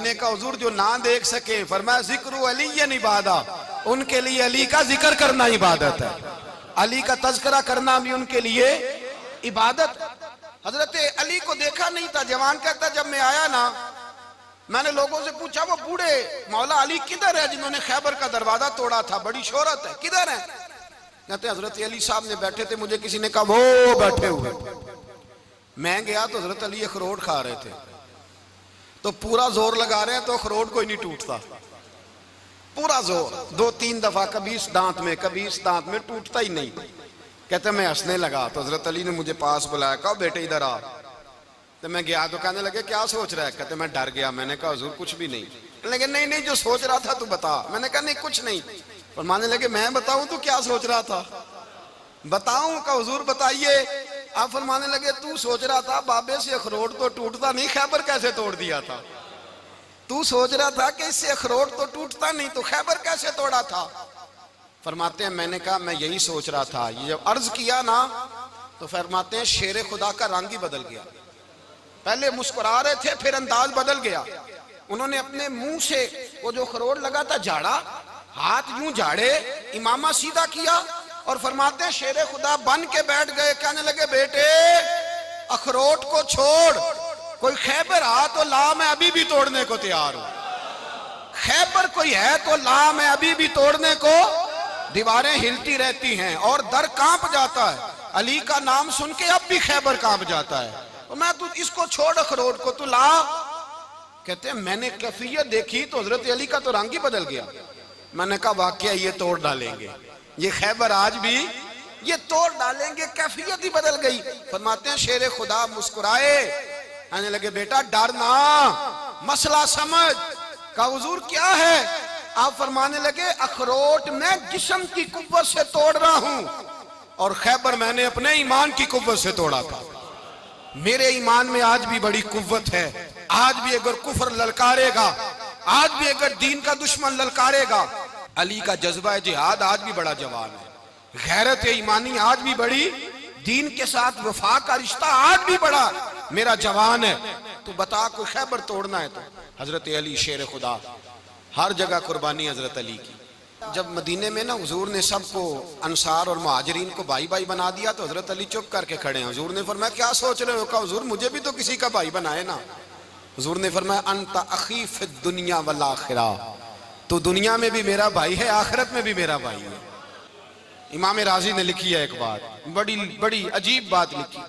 ने कहा हुजूर जो ना देख सके, फरमाया जिक्र अली इबादा, उनके लिए अली का जिक्र करना इबादत है, अली का तज़किरा करना भी उनके लिए इबादत। हजरत अली को देखा नहीं था। जवान कहता जब मैं आया ना, मैंने लोगों से पूछा वो बूढ़े मौला अली किधर है जिन्होंने खैबर का दरवाजा तोड़ा था, बड़ी शोहरत है, किधर है? कहते हजरत अली साहब ने बैठे थे, मुझे किसी ने कहा वो बैठे हुए। मैं गया तो हजरत अली अखरोट खा रहे थे, तो पूरा जोर लगा रहे हैं तो अखरोट कोई नहीं टूटता, पूरा जोर 2-3 दफा, कभी इस दांत में कभी इस दांत में, टूटता ही नहीं। कहते मैं हंसने लगा तो हजरत अली ने मुझे पास बुलाया, कहा बेटे इधर आ। तो मैं गया तो कहने लगे क्या सोच रहा है? कहते मैं डर गया। मैंने कहा हुजूर कुछ भी नहीं। लेकिन नहीं नहीं जो सोच रहा था तू बता। मैंने कहा नहीं कुछ नहीं। फरमाने लगे मैं बताऊं तू क्या सोच रहा था? बताऊं? का हुजूर बताइए। आप फरमाने लगे तू सोच रहा था बाबे से अखरोट तो टूटता नहीं, खैबर कैसे तोड़ दिया था? तू सोच रहा था कि इससे अखरोट तो टूटता नहीं, तो खैबर कैसे तोड़ा था? फरमाते हैं मैंने कहा मैं यही सोच रहा था। ये जब अर्ज किया ना तो फरमाते हैं शेर खुदा का रंग ही बदल गया। पहले मुस्कुरा रहे थे, फिर अंदाज बदल गया। उन्होंने अपने मुंह से वो जो अखरोट लगा था झाड़ा, हाथ यूं झाड़े, इमामा सीधा किया और फरमाते हैं शेर खुदा बन के बैठ गए। कहने लगे बेटे अखरोट को छोड़, कोई खैबर आ तो ला, मैं अभी भी तोड़ने को तैयार हूं। खैबर कोई है तो ला, मैं अभी भी तोड़ने को। दीवारें हिलती रहती हैं और दर कांप जाता है। अली का नाम सुन के अब भी खैबर कांप जाता है। तो मैं तू इसको छोड़ अखरोट को, तू ला। कहते हैं मैंने कैफियत देखी तो हजरत अली का तो रंग ही बदल गया। मैंने कहा वाकया ये तोड़ डालेंगे, ये खैबर आज भी ये तोड़ डालेंगे, कैफियत ही बदल गई। फरमाते हैं शेर खुदा मुस्कुराए, कहने लगे बेटा डर ना, मसला समझ। का हुजूर क्या है? आप फरमाने लगे अखरोट मैं जिस्म की कुव्वत से तोड़ रहा हूं और खैबर मैंने अपने ईमान की कुव्वत से तोड़ा था। मेरे ईमान में आज भी बड़ी कुव्वत है। आज भी अगर कुफर ललकारेगा, आज भी अगर दीन का दुश्मन ललकारेगा, अली का जज्बा जिहाद आज भी बड़ा जवान है। गैरत ईमानी आज भी बड़ी, दीन के साथ वफा का रिश्ता आज भी बड़ा मेरा जवान है। तो बता कोई खैबर तोड़ना है तो हजरत अली शेर खुदा, हर जगह कुर्बानी हजरत अली की। जब मदीने में ना हुजूर ने सबको अंसार और मुहाजिरीन को भाई भाई बना दिया तो हजरत अली चुप करके खड़े हैं। हुजूर ने फरमाया क्या सोच रहे हो? कहा हुजूर मुझे भी तो किसी का भाई बनाए ना। हुजूर ने फरमाया अंता अखी फिद दुनिया वल आखिरा, तो दुनिया में भी मेरा भाई है, आखिरत में भी मेरा भाई है। इमाम राजी ने लिखी है एक बात, बड़ी बड़ी अजीब बात लिखी।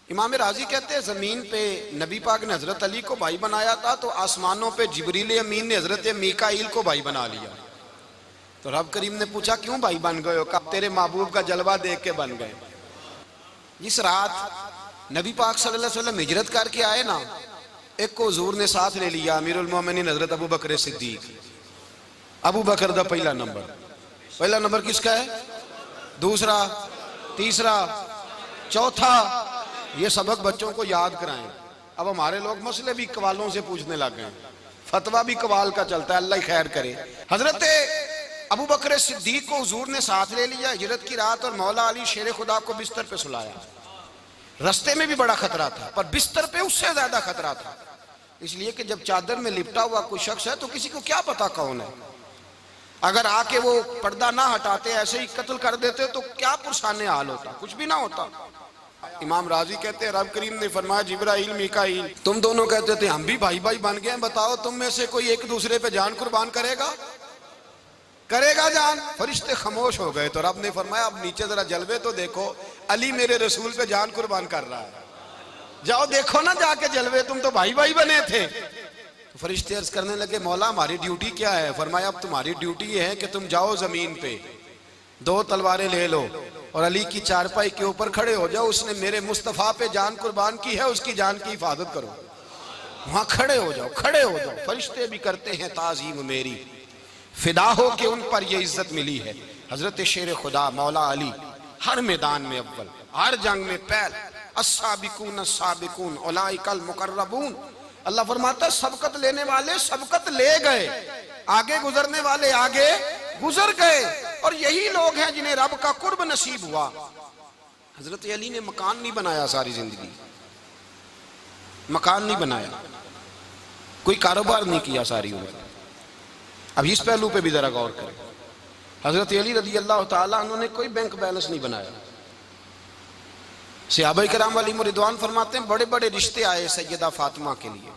इमाम राजी कहते हैं जमीन पे नबी पाक ने हजरत अली को भाई बनाया था तो आसमानों पे जिब्रील अमीन ने हजरत मीकाईल को भाई बना लिया। तो रब करीम ने पूछा क्यों भाई बन गए हो? कब तेरे महबूब का जलवा देख के बन गए। इस रात नबी पाक सल्लल्लाहु अलैहि वसल्लम हिजरत करके आए ना, एक को हुजूर ने साथ ले लिया, अमीरुल मोमिनीन हजरत अबू बकर सिद्दीक। अबू बकर दा पहला नंबर किसका है? दूसरा, तीसरा, चौथा। ये सबक बच्चों को याद कराएं। अब हमारे लोग मसले भी कवालों से पूछने लग गए, फतवा भी कवाल का चलता है, अल्लाह ही खैर करे। हजरत अबू बकर सिद्दीक को हुजूर ने साथ ले लिया हिजरत की रात और मौला अली शेर खुदा को बिस्तर पे सुलाया। रास्ते में भी बड़ा खतरा था पर बिस्तर पे उससे ज्यादा खतरा था, इसलिए कि जब चादर में लिपटा हुआ कोई शख्स है तो किसी को क्या पता कौन है। अगर आके वो पर्दा ना हटाते ऐसे ही कत्ल कर देते तो क्या पुरसाने हाल होता, कुछ भी ना होता। इमाम राजी कहते हैं रब करीम ने फरमाया जिब्राइल मीकाईल तुम दोनों कहते थे हम भी भाई भाई बन गए, बताओ तुम में से कोई एक दूसरे पे जान कुर्बान करेगा जान? फरिश्ते खामोश हो गए। तो रब ने फरमाया अब नीचे जरा जलवे तो देखो, अली मेरे रसूल पे जान कुर्बान कर रहा है, जाओ देखो ना जाके जलवे, तुम तो भाई भाई बने थे। तो फरिश्ते अर्ज करने लगे मौला हमारी ड्यूटी क्या है? फरमाया अब तुम्हारी ड्यूटी ये है कि तुम जाओ जमीन पे 2 तलवारें ले लो और अली की चारपाई के ऊपर खड़े हो जाओ, उसने मेरे मुस्तफा पे जान कुर्बान की है, उसकी जान की हिफाजत करो। वहां खड़े हो जाओ। फरिश्ते भी करते हैं ताजीम मेरी, फिदा हो के उन पर ये इज्जत मिली है। हजरत शेर खुदा मौला अली हर मैदान में अव्वल, हर जंग में पहल, अस्साबिकून अस्साबिकून उलाइकल मुकर्रबून। अल्लाह फरमाता सबकत लेने वाले सबकत ले गए, आगे गुजरने वाले आगे गुजर गए, और यही लोग हैं जिन्हें रब का कुर्ब नसीब हुआ। हजरत अली ने मकान नहीं बनाया, सारी जिंदगी मकान नहीं बनाया, कोई कारोबार नहीं किया सारी उम्र। अब इस पहलू पे भी जरा गौर करें। हजरत अली रजी अल्लाह ताला उन्होंने कोई बैंक बैलेंस नहीं बनाया। सहाबा किराम अलैहिम रिदवान फरमाते हैं बड़े बड़े रिश्ते आए सैयदा फातिमा के लिए,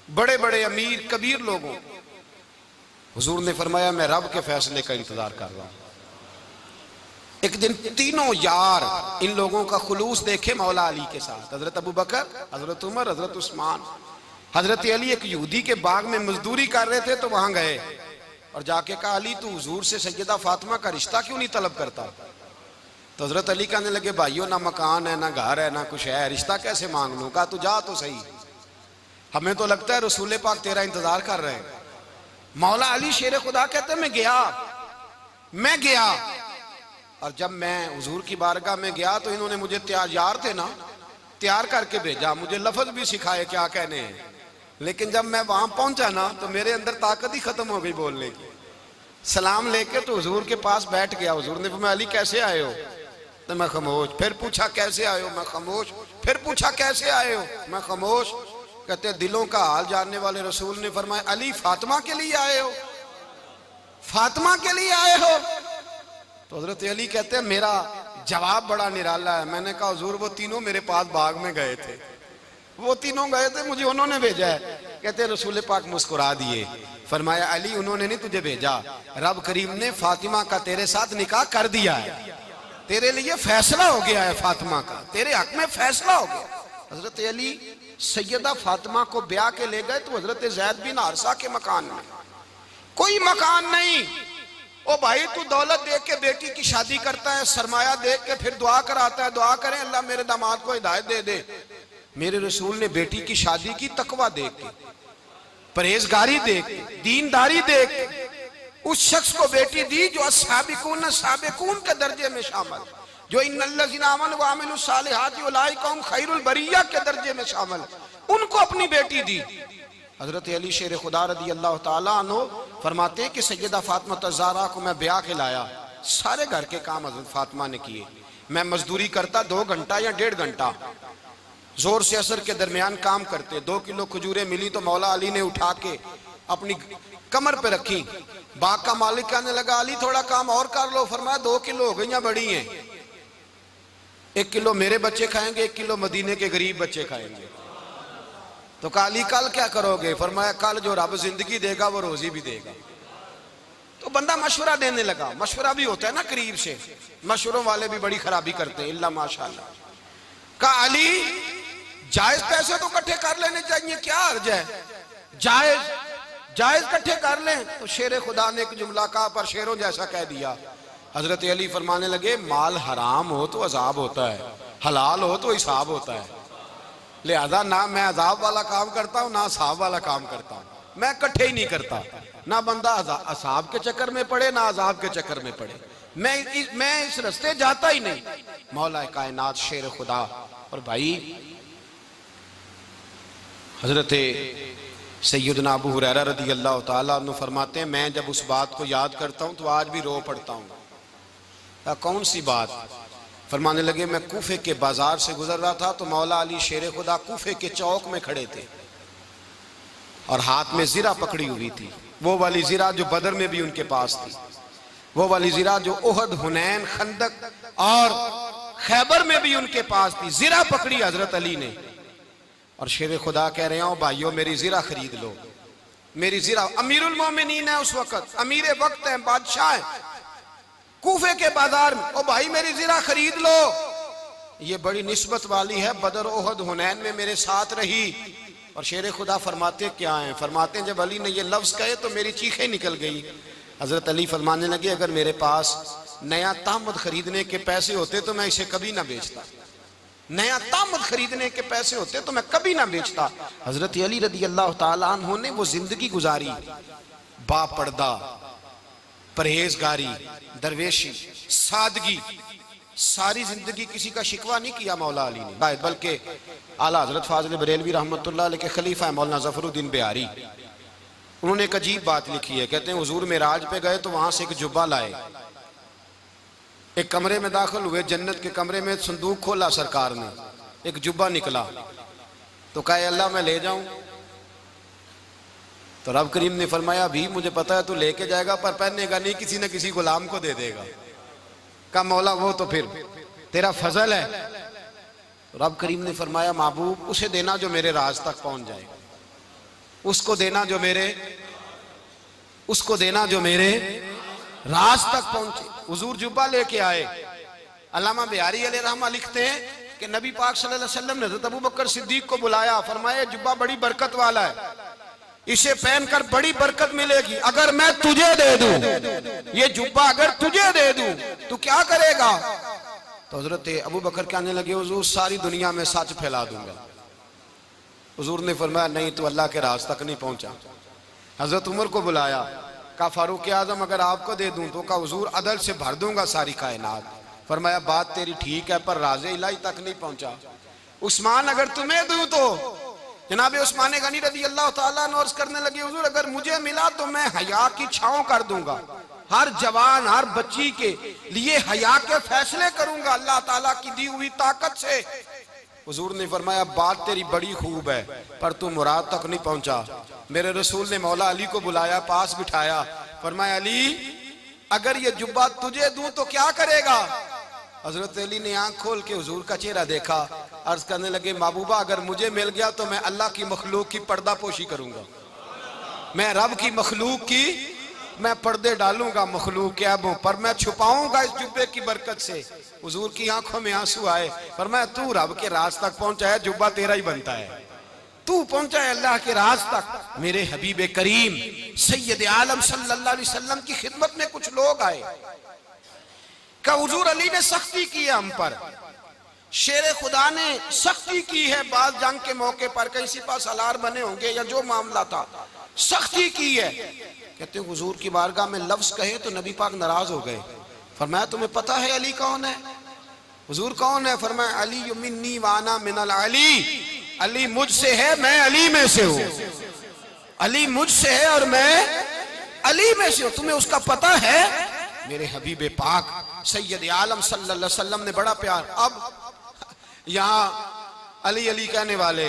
बड़े बड़े अमीर कबीर लोगों। हुजूर ने फरमाया मैं रब के फैसले का इंतजार कर रहा हूं। एक दिन तीनों यार इन लोगों का खुलूस देखे मौला अली के साथ, हजरत अबू बकर, हजरत उमर, हजरत उस्मान। हजरत अली एक यहूदी के बाग में मजदूरी कर रहे थे तो वहां गए और जाके कहा अली तू हुजूर से सैयदा फातिमा का रिश्ता क्यों नहीं तलब करता? तो हजरत अली कहने लगे भाइयों ना मकान है ना घर है ना कुछ है, रिश्ता कैसे मांग लूं? कहा तू जा तो सही, हमें तो लगता है रसूल पाक तेरा इंतजार कर रहे हैं। मौला अली शेर खुदा कहते मैं गया और जब मैं हुजूर की बारगाह में गया तो इन्होंने मुझे यार थे ना तैयार करके भेजा, मुझे लफ्ज भी सिखाए क्या कहने हैं। लेकिन जब मैं वहां पहुंचा ना तो मेरे अंदर ताकत ही खत्म हो गई बोलने की। सलाम लेके तो हुजूर के पास बैठ गया। हुजूर ने फरमाया अली कैसे आए हो? तो मैं खामोश। फिर पूछा कैसे आए हो? मैं खामोश। फिर पूछा कैसे आए हो? मैं खामोश। कहते दिलों का हाल जानने वाले रसूल ने फरमाया अली फातिमा के लिए आए हो? फातिमा के लिए आए हो? तो हजरत अली कहते हैं मेरा जवाब बड़ा निराला है। मैंने कहा हुजूर वो तीनों मेरे पास बाग में गए थे, वो तीनों गए थे, मुझे उन्होंने भेजा है। कहते रसूल पाक मुस्कुरा दिए, फरमाया अली उन्होंने नहीं तुझे भेजा, रब करीम ने फातिमा का तेरे साथ निकाह कर दिया है, तेरे लिए फैसला हो गया है, फातिमा का तेरे हक में फैसला हो गया। हजरत अली सैयदा फातिमा को ब्याह के ले गए तो हजरत ज़ैद बिन हारिसा के मकान में, कोई मकान नहीं। ओ भाई तू दौलत देख के बेटी की शादी करता है, सरमाया देख के फिर दुआ कराता है, दुआ करें अल्लाह मेरे दामाद को हिदायत दे दे। मेरे रसूल ने बेटी की शादी की तकवा देख के, परहेजगारी देख के, दीनदारी देख के उस शख्स को बेटी दी जो अस्साबिकून साबिकून के दर्जे में शामिल, जो इन्नल्लज़ीना आमनू व अमिलुस सालिहाति उलाइका हुम खैरुल बरिया के दर्जे में शामिल, उनको अपनी बेटी दी। हजरत अली शेर खुदा रदी अल्लाह ताला अन्हु फरमाते हैं कि सैयदा फातिमा तज़ारा को मैं ब्याह के लाया, सारे घर के काम हजरत फातिमा ने किए। मैं मजदूरी करता 2 घंटा या 1.5 घंटा, जोर से असर के दरमियान काम करते। 2 किलो खजूरें मिली तो मौला अली ने उठा के अपनी कमर पे रखी। बाग का मालिक कहने लगा अली थोड़ा काम और कर लो। फरमाया 2 किलो हो गई या बड़ी हैं, 1 किलो मेरे बच्चे खाएंगे, 1 किलो मदीने के गरीब बच्चे खाएंगे। तो कहा अली कल क्या करोगे? फरमाया कल जो रब जिंदगी देगा वो रोजी भी देगा। तो बंदा मशवरा देने लगा। मशवरा भी होता है ना करीब से, मशवरों वाले भी बड़ी खराबी करते हैं इल्ला माशाअल्लाह। कहा अली जायज पैसे तो इकट्ठे कर लेने चाहिए, क्या अर्ज है, जायज इकट्ठे कर लें। तो शेर खुदा ने एक जुमला कहा पर शेरों जैसा कह दिया। हजरत अली फरमाने लगे माल हराम हो तो अजाब होता है, हलाल हो तो हिसाब होता है, लिहाजा ना मैं अजाब वाला काम करता हूँ ना हिसाब वाला काम करता हूँ, मैं इकट्ठे ही नहीं करता। ना बंदा असाब के चक्कर में पड़े ना अजाब के चक्कर में पड़े, मैं इस रास्ते जाता ही नहीं। मौला कायनात शेर खुदा। और भाई हजरत सैयदना अबू हुरैरा रदी अल्लाह ताला अन्हु फरमाते हैं मैं जब उस बात को याद करता हूँ तो आज भी रो पड़ता हूँ। कौन सी बात? फरमाने लगे मैं कूफे के बाजार से गुजर रहा था तो मौला अली शेर खुदा कूफे के चौक में खड़े थे और हाथ में जीरा पकड़ी हुई थी, वो वाली जीरा जो बदर में भी उनके पास थी, वो वाली जीरा जो ओहद, हुनैन, खंदक और खैबर में भी उनके पास थी। जीरा पकड़ी हजरत अली ने और शेर खुदा कह रहे हो भाइयों मेरी जीरा खरीद लो, मेरी जीरा। अमीरुल मोमिनीन है उस वक्त, अमीर वक्त है, बादशाह है, कूफे के बाजार में। ओ भाई मेरी जीरा खरीद लो, ये बड़ी निस्बत वाली है, बदर, ओहद, हुनैन में मेरे साथ रही। और शेर खुदा फरमाते क्या हैं? फरमाते हैं जब अली ने ये लफ्ज कहे तो मेरी चीखें निकल गई। हजरत अली फरमाने लगे अगर मेरे पास नया तामद खरीदने के पैसे होते तो मैं इसे कभी ना बेचता, नया तामद खरीदने के पैसे होते तो मैं कभी ना बेचता। हजरत अली रदी अल्लाह ताला अन्हु ने वो जिंदगी गुजारी, बापर्दा, परहेजगारी, दरवेशी, सादगी, सारी जिंदगी किसी का शिकवा नहीं किया मौला अली ने। बल्कि आला हजरत फाजिल बरेलवी रहमतुल्लाह अलैह के खलीफा है मौलाना ज़फरुद्दीन बिहारी, उन्होंने एक अजीब बात लिखी है। कहते हैं हुजूर मेराज पे गए तो वहां से एक जुब्बा लाए, एक कमरे में दाखिल हुए, जन्नत के कमरे में संदूक खोला सरकार ने, एक जुब्बा निकला तो कहे अल्लाह मैं ले जाऊं? तो रब करीम ने फरमाया भी मुझे पता है तू लेके जाएगा पर पहनेगा नहीं, किसी न किसी गुलाम को दे देगा। का मौला वो तो फिर तेरा फजल है। तो रब करीम ने फरमाया महबूब उसे देना जो मेरे राज तक पहुंच जाए, उसको देना जो मेरे राज तक पहुंचे। हुजूर जुब्बा लेके आए। अल्लामा बिहारी अलैहि रहमा लिखते हैं कि नबी पाक सल्लल्लाहु अलैहि वसल्लम ने हज़रत अबू बकर सिद्दीक को बुलाया, फरमाया जुब्बा बड़ी बरकत वाला है, इसे पहनकर बड़ी बरकत मिलेगी। अगर मैं तुझे दे दूं, ये जुब्बा अगर तुझे दे दूं तो क्या करेगा? तो हजरत अबू बकर कहने लगे हुजूर सारी दुनिया में सच फैला दूंगा। हुजूर ने फरमाया नहीं, तू अल्लाह के राज तक नहीं पहुंचा। हजरत उमर को बुलाया, कहा फारूक आजम अगर आपको दे दूं तो कहा हुजूर अदल से भर दूंगा सारी कायनात। फरमाया बात तेरी ठीक है पर राज़े इलाही तक नहीं पहुंचा। उस्मान अगर तुम्हें दूं तो जनाब उस्मान गनी रज़ी अल्लाह ताला अन्हु अर्ज़ करने लगे हुजूर अगर मुझे मिला तो मैं हया की छांव कर दूंगा, हर जवान हर बच्ची के लिए हया के फैसले करूंगा अल्लाह ताला की दी हुई ताकत से। हुजूर ने फरमाया बात तेरी बड़ी खूब है पर तू मुराद तक नहीं पहुंचा। मेरे रसूल ने मौला अली को बुलाया, पास बिठाया, फरमाया अली अगर ये जुब्बा तुझे दूं तो क्या करेगा? हजरत अली ने आंख खोल के हुजूर का चेहरा देखा, अर्ज करने लगे महबूबा अगर मुझे मिल गया तो मैं अल्लाह की मखलूक की पर्दा पोशी करूंगा, मैं रब की मखलूक की मैं पर्दे डालूंगा मखलूक के ऐबों पर, मैं छुपाऊंगा इस जुब्बे की बरकत से। हुजूर की आंखों में आंसू आए, पर मैं तू रब के राज तक पहुंचा है, जुब्बा तेरा ही बनता है, तू पहुंचा है अल्लाह के राज तक। मेरे हबीब करीम सैयद आलम सल्लल्लाहु अलैहि वसल्लम की खिदमत में कुछ लोग आए, का हुजूर अली ने सख्ती की है हम पर, शेर खुदा ने सख्ती की है, बात जंग के मौके पर कहीं सिपा सालार बने होंगे या जो मामला था सख्ती की है। कहते हुजूर की बारगाह में लफ्ज कहे तो नबी पाक नाराज हो गए। फरमाया तुम्हें पता है अली कौन है? हुजूर कौन है? फरमाया अली मिन्नी वाना मिनल अली, अली मुझसे है मैं अली में से हूं, अली मुझसे है और मैं अली में से हूं, तुम्हें उसका पता है? मेरे हबीब पाक सैयद आलम सल्लल्लाहु अलैहि वसल्लम ने बड़ा प्यार। अब यहाँ अली अली कहने वाले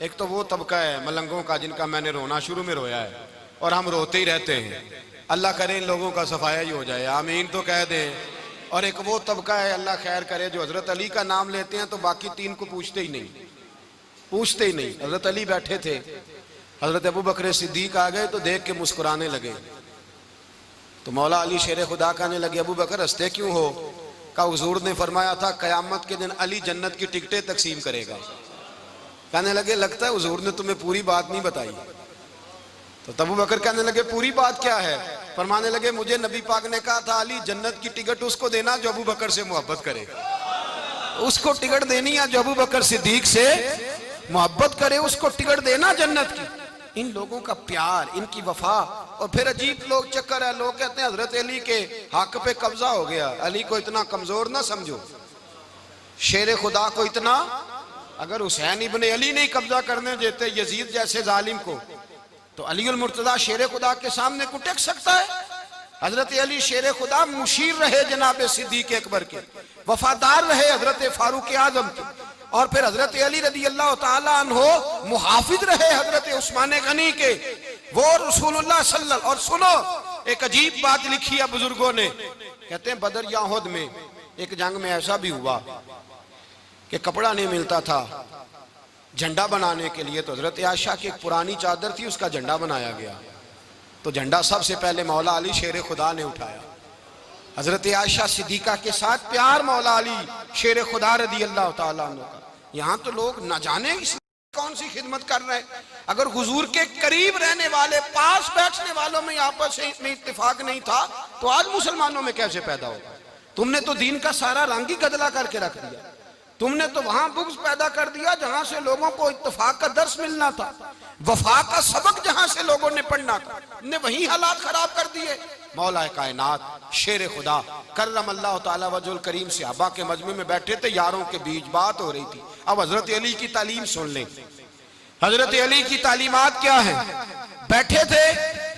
एक तो वो तबका है मलंगों का जिनका मैंने रोना शुरू में रोया है और हम रोते ही रहते हैं, अल्लाह करे इन लोगों का सफाया ही हो जाए, आमीन तो कह दें। और एक वो तबका है अल्लाह खैर करे जो हजरत अली का नाम लेते हैं तो बाकी तीन को पूछते ही नहीं। हजरत अली बैठे थे, हजरत अबू बकर सिद्दीक आ गए तो देख के मुस्कुराने लगे। तो मौला अली शेर खुदा कहने लगे अबू बकर हंसते क्यों हो? का हुजूर ने फरमाया था कयामत के दिन अली जन्नत की टिकटें तकसीम करेगा। कहने लगे लगता है हुजूर ने तुम्हें पूरी बात नहीं बताई। तो अबू बकर कहने लगे पूरी बात क्या है? फरमाने लगे मुझे नबी पाक ने कहा था अली जन्नत की टिकट उसको देना जो अबू बकर से मोहब्बत करे, उसको टिकट देनी है जो अबू बकर सिद्दीक से मोहब्बत करे, उसको टिकट देना जन्नत की। इन लोगों का प्यार, इनकी वफा। और फिर अजीब लोग चक्कर है, लोग कहते हैं हजरत अली के हक पे कब्जा हो गया। अली को इतना कमजोर ना समझो, शेर खुदा को इतना, अगर हुसैन इब्ने अली नहीं कब्जा करने देते यजीद जैसे जालिम को तो अली उल मुर्तजा शेर खुदा के सामने को टेक सकता है? हजरत अली शेर खुदा मुशीर रहे जनाब सिद्दीक अकबर के, वफादार रहे हजरत फारूक आजम के, और फिर हजरत अली रदी अल्लाह ताला अन्हो मुहाफिज रहे हजरत उस्मान गनी के, वो रसूलुल्लाह सल्लल्लाहु। और सुनो एक अजीब बात लिखी है बुजुर्गों ने, कहते हैं बदर या उहद में एक जंग में ऐसा भी हुआ कि कपड़ा नहीं मिलता था झंडा बनाने के लिए, तो हजरत आयशा की एक पुरानी चादर थी उसका झंडा बनाया गया। तो झंडा सबसे पहले मौला अली शेर खुदा ने उठाया। हजरत आयशा सिद्दीका के साथ प्यार मौला अली शेर खुदा रदी अल्लाह ताला अन्हु का। यहाँ तो लोग न जाने इस कौन सी खिदमत कर रहे हैं। अगर हुजूर के करीब रहने वाले पास बैठने वालों में आपस में इत्तेफाक नहीं था तो आज मुसलमानों में कैसे पैदा होगा? तुमने तो दीन का सारा रंग ही गदला करके रख दिया, तुमने तो वहां बुग़्ज़ पैदा कर दिया जहां से लोगों को इत्तेफाक का दर्स मिलना था, वफा का सबक जहां से लोगों ने पढ़ना था, ने वही हालात खराब कर दिए। मौला कायनात शेर खुदा करम अल्लाह ताला वजुल करीम सहाबा के मजमे में बैठे थे, यारों के बीच बात हो रही थी। अब हजरत अली की तालीम सुन लें, हजरत अली की तालीमात क्या है। बैठे थे,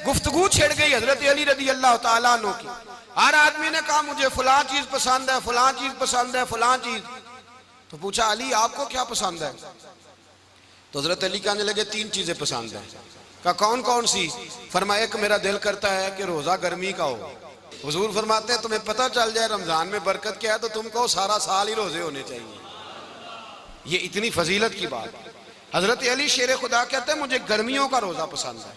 गुफ्तगू छिड़ गई हजरत अली रदी अल्लाह ताला अन्हु की। हर आदमी ने कहा मुझे फलां चीज पसंद है, फलां चीज पसंद है, फलां चीज। तो पूछा अली आपको क्या पसंद है? तो हजरत अली कहने लगे तीन चीजें पसंद है। का कौन कौन सी? फरमाया कि मेरा दिल करता है कि रोजा गर्मी का हो। हुजूर फरमाते हैं तुम्हें पता चल जाए रमजान में बरकत क्या है तो तुम कहो सारा साल ही रोजे होने चाहिए। ये इतनी फजीलत की बात। हजरत अली शेर खुदा कहते हैं मुझे गर्मियों का रोजा पसंद है।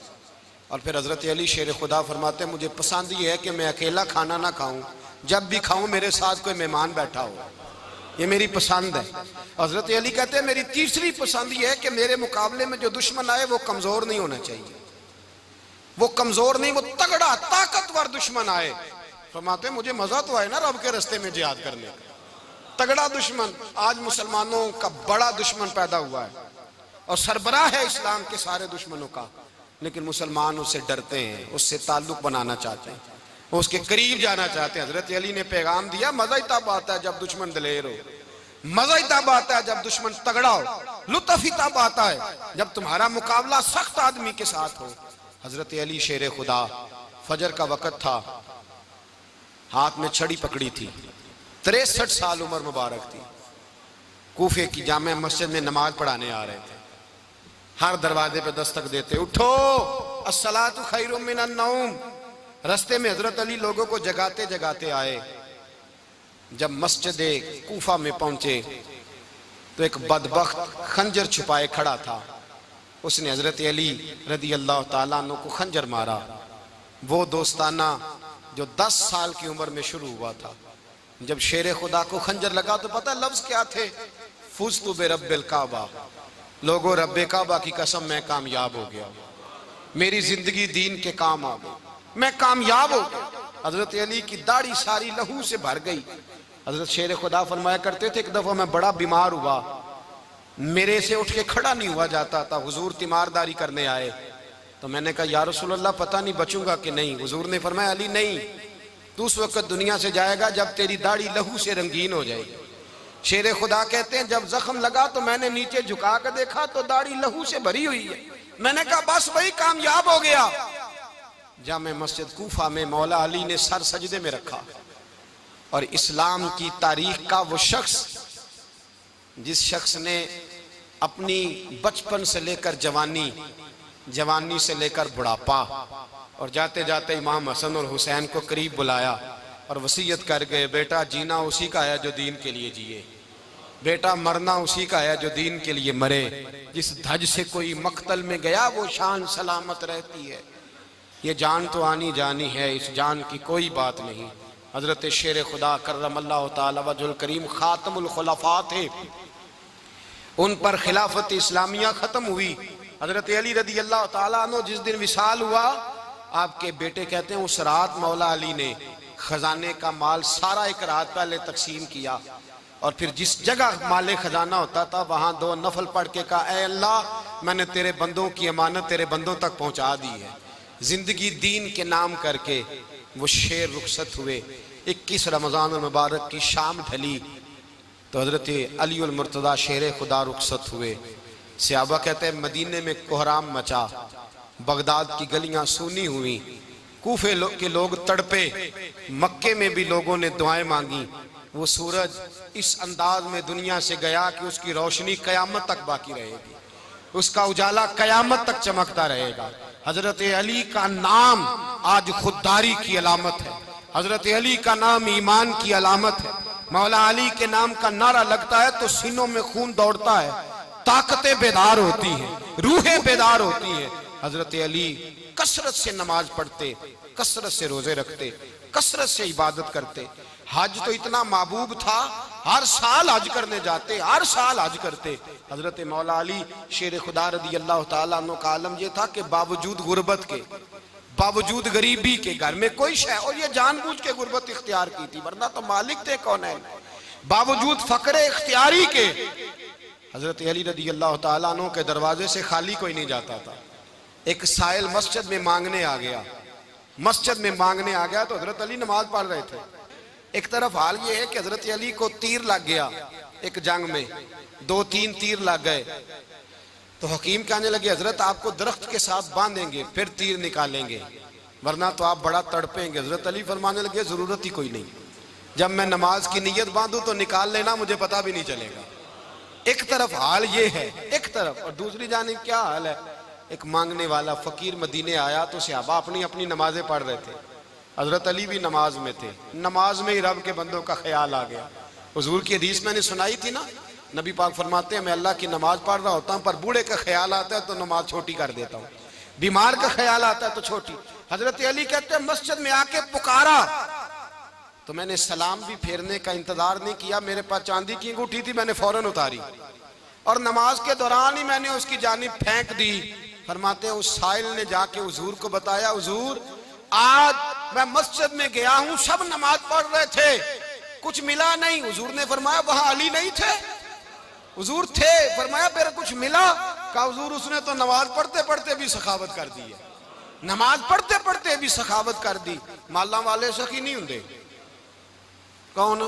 और फिर हजरत अली शेर खुदा फरमाते हैं मुझे पसंद ये है कि मैं अकेला खाना ना खाऊं, जब भी खाऊं मेरे साथ कोई मेहमान बैठा हो, ये मेरी पसंद है। हजरत अली कहते हैं मेरी तीसरी पसंद ये है कि मेरे मुकाबले में जो दुश्मन आए वो कमजोर नहीं होना चाहिए, वो कमजोर नहीं, वो तगड़ा ताकतवर दुश्मन आए। फरमाते मुझे मजा तो आए ना रब के रास्ते में जिहाद करने का, तगड़ा दुश्मन। आज मुसलमानों का बड़ा दुश्मन पैदा हुआ है और सरबराह है इस्लाम के सारे दुश्मनों का, लेकिन मुसलमान उससे डरते हैं, उससे ताल्लुक बनाना चाहते हैं, उसके करीब जाना चाहते हैं। हजरत अली ने पैगाम दिया मजा ही तब आता है जब दुश्मन दलेर हो, मजा ही तब आता है जब दुश्मन तगड़ा हो, लुत्फ ही तब आता है जब तुम्हारा मुकाबला सख्त आदमी के साथ हो। हजरत अली शेर खुदा, फजर का वक़्त था, हाथ में छड़ी पकड़ी थी, 63 साल उम्र मुबारक थी, कूफे की जामे मस्जिद में नमाज पढ़ाने आ रहे थे। हर दरवाजे पे दस्तक देते उठो अस्सलातु खैरुम मिनन नौम। रास्ते में हजरत अली लोगों को जगाते जगाते आए। जब मस्जिद कूफा में पहुंचे तो एक बदबख्त खंजर छुपाए खड़ा था, उसने हजरत अली रदी अल्लाह ताला अन्हु को खंजर मारा। वो दोस्ताना जो 10 साल की उम्र में शुरू हुआ था। जब शेर खुदा को खंजर लगा तो पता लफ्ज क्या थे? फुज़्तु बिरब्बिल काबा, लोगों रब्बे काबा की कसम मैं कामयाब हो गया, मेरी जिंदगी दीन के काम आ गई, मैं कामयाब हो गया। हजरत अली की दाढ़ी सारी लहू से भर गई। हजरत शेर खुदा फरमाया करते थे एक दफा मैं बड़ा बीमार हुआ, मेरे से उठ के खड़ा नहीं हुआ जाता था, हुजूर तीमारदारी करने आए तो मैंने कहा या रसूल अल्लाह पता नहीं बचूंगा कि नहीं। हुजूर ने फरमाया अली नहीं, तू उस वक्त दुनिया से जाएगा जब तेरी दाढ़ी लहू से रंगीन हो जाएगी। शेर खुदा कहते हैं जब जख्म लगा तो मैंने नीचे झुका कर देखा तो दाढ़ी लहू से भरी हुई है। मैंने कहा बस वही कामयाब हो गया। जामे मस्जिद कूफा में मौला अली ने सर सजदे में रखा और इस्लाम की तारीख का वो शख्स जिस शख्स ने अपनी बचपन से लेकर जवानी, जवानी से लेकर बुढ़ापा और जाते जाते इमाम हसन और हुसैन को करीब बुलाया और वसीयत कर गए बेटा जीना उसी का है जो दीन के लिए जिए, बेटा मरना उसी का है जो दीन के लिए मरे। जिस धज से कोई मक्तल में गया वो शान सलामत रहती है, ये जान तो आनी जानी है, इस जान की कोई बात नहीं। हजरत शेर खुदा करमल्लाहु ताला वजहुल करीम खातमुल खुलफा थे, उन पर खिलाफत इस्लामिया खत्म हुई। हजरत अली रदी अल्लाह ताला अन्हु जिस दिन विसाल हुआ, आपके बेटे कहते हैं उस रात मौला अली ने खजाने का माल सारा एक रात पहले तकसीम किया और फिर जिस जगह माले खजाना होता था वहां 2 नफल पढ़ के कहा ऐ अल्लाह मैंने तेरे बंदों की अमानत तेरे बंदों तक पहुंचा दी है। जिंदगी दीन के नाम करके वो शेर रुखसत हुए। 21 रमजान मुबारक की शाम ढली तो हजरत अली उल मुर्तदा शेर खुदा रुखसत हुए। सहाबा कहते हैं मदीने में कोहराम मचा, बगदाद की गलियां सूनी हुई, कूफे के लोग तड़पे, मक्के में भी लोगों ने दुआएं मांगी। वो सूरज इस अंदाज में दुनिया से गया कि उसकी रोशनी कयामत तक बाकी रहेगी, उसका उजाला कयामत तक चमकता रहेगा। हजरत अली का नाम आज खुददारी की अलामत है, हजरत अली का नाम ईमान की अलामत है। मौला अली के नाम का नारा लगता है तो सीनों में खून दौड़ता है, ताकतें बेदार होती हैं, रूहें बेदार होती हैं। हजरत अली कसरत से नमाज पढ़ते, कसरत से रोजे रखते, कसरत से इबादत करते। हज तो इतना महबूब था, हर साल हज करने जाते, हर साल हज करते। हजरत मौला अली शेर खुदा रदी अल्लाह ताला अन्हु का आलम यह था कि बावजूद गुर्बत के, बावजूद गरीबी के, घर में कोई शय, और ये जानबूझ के गुर्बत इख्तियार की थी वरना तो मालिक थे कौन है, बावजूद फकरे इख्तियारी के हजरत अली रदी अल्लाह ताला अन्हु के दरवाजे से खाली कोई नहीं जाता था। एक साइल मस्जिद में मांगने आ गया, मस्जिद में मांगने आ गया तो हजरत अली नमाज पढ़ रहे थे। एक तरफ हाल ये है कि हजरत अली को तीर लग गया, एक जंग में 2-3 तीर लग गए तो हकीम कहने लगे हजरत आपको दरख्त के साथ बांधेंगे फिर तीर निकालेंगे वरना तो आप बड़ा तड़पेंगे। हजरत अली फरमाने लगे जरूरत ही कोई नहीं, जब मैं नमाज की नीयत बांधू तो निकाल लेना, मुझे पता भी नहीं चलेगा। एक तरफ हाल ये है, एक तरफ, और दूसरी जानिब क्या हाल है, एक मांगने वाला फकीर मदीने आया तो सहाबा अपनी अपनी नमाजें पढ़ रहे थे। हजरत अली भी नमाज में थे। नमाज में ही रब के बंदों का ख्याल आ गया। हुजूर की हदीस मैंने सुनाई थी ना, नबी पाक फरमाते हैं मैं अल्लाह की नमाज पढ़ रहा होता हूँ पर बूढ़े का ख्याल आता है तो नमाज छोटी कर देता हूँ, बीमार का ख्याल आता है तो छोटी। हजरत अली कहते हैं मस्जिद में आके पुकारा तो मैंने सलाम भी फेरने का इंतजार नहीं किया, मेरे पास चांदी की अंगूठी थी, मैंने फौरन उतारी और नमाज के दौरान ही मैंने उसकी जानिब फेंक दी। फरमाते हैं उस साइल ने जाके हुजूर को बताया, हुजूर आज मैं मस्जिद में गया हूं, सब नमाज पढ़ रहे थे, कुछ मिला नहीं। हुजूर ने फरमाया वहां अली नहीं थे? हुजूर थे। फरमाया फिर कुछ मिला? कहा हुजूर उसने तो नमाज पढ़ते पढ़ते भी सखावत कर दी है, नमाज पढ़ते पढ़ते भी सखावत कर दी। माला वाले सखी नहीं होंगे? कौन?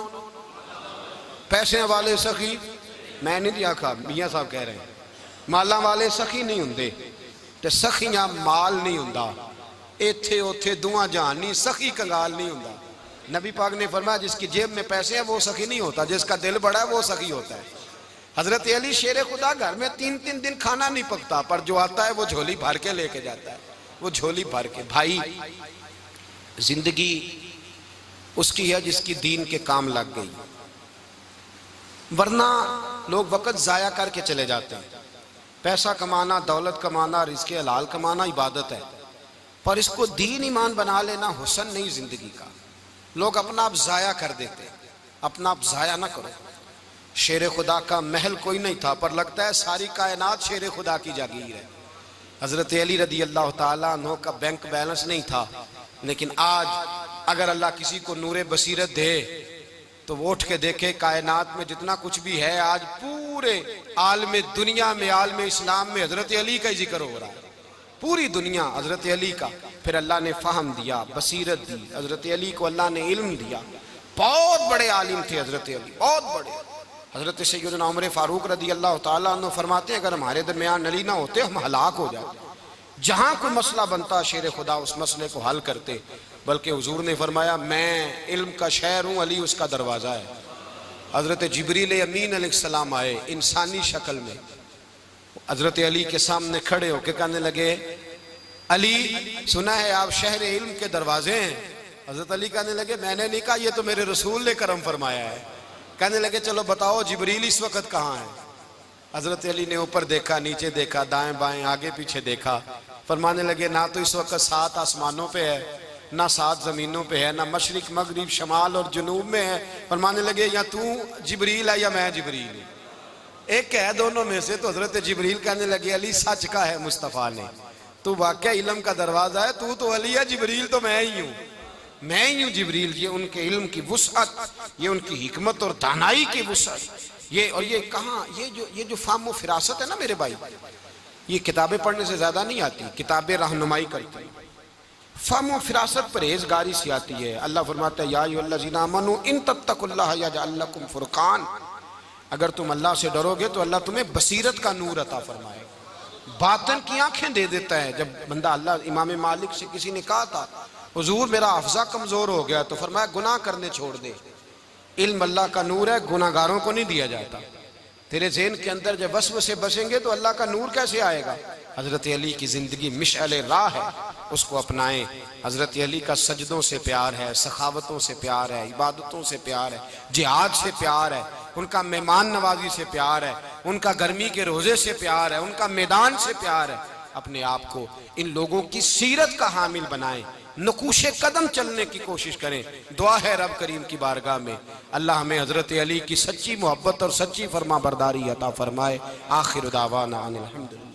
पैसे वाले सखी? मैं नहीं आखा, मियां साहब कह रहे हैं माला वाले सखी नहीं होंगे। ते सखियां माल नहीं हुंदा, इत्थे उथे दुआ जहान नहीं, सखी कंगाल नहीं हुंदा। नबी पाक ने फरमाया जिसकी जेब में पैसे हैं वो सखी नहीं होता, जिसका दिल बड़ा है वो सखी होता है। हजरत अली शेर खुदा घर में 3-3 दिन खाना नहीं पकता पर जो आता है वो झोली भर के लेके जाता है, वो झोली भर के। भाई जिंदगी उसकी है जिसकी दीन के काम लग गई, वरना लोग वक्त जाया करके चले जाते हैं। पैसा कमाना, दौलत कमाना, रिज़्क़े हलाल कमाना इबादत है, पर इसको दीन ईमान बना लेना हुस्न नहीं जिंदगी का। लोग अपना आप जाया कर देते हैं, अपना आप जाया ना करो। शेर खुदा का महल कोई नहीं था पर लगता है सारी कायनात शेर खुदा की जागीर है। हजरत अली रदी अल्लाह ताला अन्हु का बैंक बैलेंस नहीं था, लेकिन आज अगर अल्लाह किसी को नूरे बसीरत दे तो वो उठ के देखे कायनात में जितना कुछ भी है आज पूरे आलम दुनिया में, आलम इस्लाम में हजरत अली का ही जिक्र हो रहा है, पूरी दुनिया हजरत अली का। फिर अल्लाह ने फ़हम दिया, बसीरत दी, हजरत अली को अल्लाह ने इल्म दिया। बहुत बड़े आलिम थे हजरत अली, बहुत बड़े। हजरत सैयदना उमर फारूक रदी अल्लाह ताला अन्हु फरमाते हैं अगर हमारे दरमियान अली ना होते हम हलाक हो जाते। जहां कोई मसला बनता शेर खुदा उस मसले को हल करते। बल्कि हुजूर ने फरमाया मैं इल्म का शहर हूँ, अली उसका दरवाज़ा है। हजरत जिब्रील अमीन अलैहिस्सलाम आए इंसानी शक्ल में, हजरत अली के सामने खड़े होकर कहने लगे अली सुना है आप शहर इल्म के दरवाजे हैं। हजरत अली कहने लगे मैंने नहीं कहा, ये तो मेरे रसूल ने करम फरमाया है। कहने लगे चलो बताओ जिब्रील इस वक्त कहाँ है? हजरत अली ने ऊपर देखा, नीचे देखा, दाएं बाएं आगे पीछे देखा। फरमाने लगे ना तो इस वक्त 7 आसमानों पे है, ना 7 जमीनों पे है, ना मशरिक मगरिब शमाल और जुनूब में है। फरमाने लगे या तू जिब्रील है या मैं जिब्रील हूँ, एक है दोनों में से। तो हजरत जिब्रील कहने लगे अली सच का है मुस्तफ़ा ने, तू वाकई इल्म का दरवाजा है, तू तो अली है, जिब्रील तो मैं ही हूँ, मैं ही हूँ जिब्रील। ये उनके इल्म की वुसअत, ये उनकी हिकमत और दानाई की वुसअत, ये और ये कहाँ ये जो फाहम फिरासत है ना मेरे भाई, ये किताबें पढ़ने से ज्यादा नहीं आती, किताबें रहनुमाई करती हैं। फाहम फिरासत परहेजगारी से आती है। अल्लाह फरमाता है या अय्युहल्लज़ीना आमनू इन तत्तकुल्लाह यजअल लकुम फुरकान, अगर तुम अल्लाह से डरोगे तो अल्लाह तुम्हें बसीरत का नूर अता फरमाएगा, बातन की आंखें दे देता है। जब बंदा अल्लाह इमाम मालिक से किसी ने कहा था हुजूर मेरा हफ्ज़ा कमजोर हो गया, तो फरमाया गुनाह करने छोड़ दे, इल्म अल्लाह का नूर है, गुनाहगारों को नहीं दिया जाता। तेरे ज़हन के अंदर जब वसवसे बसेंगे तो अल्लाह का नूर कैसे आएगा? हजरत अली की जिंदगी मिशअले राह है, उसको अपनाएं। हजरत अली का सजदों से प्यार है, सखावतों से प्यार है, इबादतों से प्यार है, जिहाद से प्यार है, उनका मेहमान नवाजी से प्यार है, उनका गर्मी के रोजे से प्यार है, उनका मैदान से प्यार है। अपने आप को इन लोगों की सीरत का हामिल बनाएं, नकूशे कदम चलने की कोशिश करें। दुआ है रब करीम की बारगाह में अल्लाह हमें हजरत अली की सच्ची मोहब्बत और सच्ची फरमा बरदारी अता फरमाए। आखिर दावाना अनिल हम्दुलिल्लाह।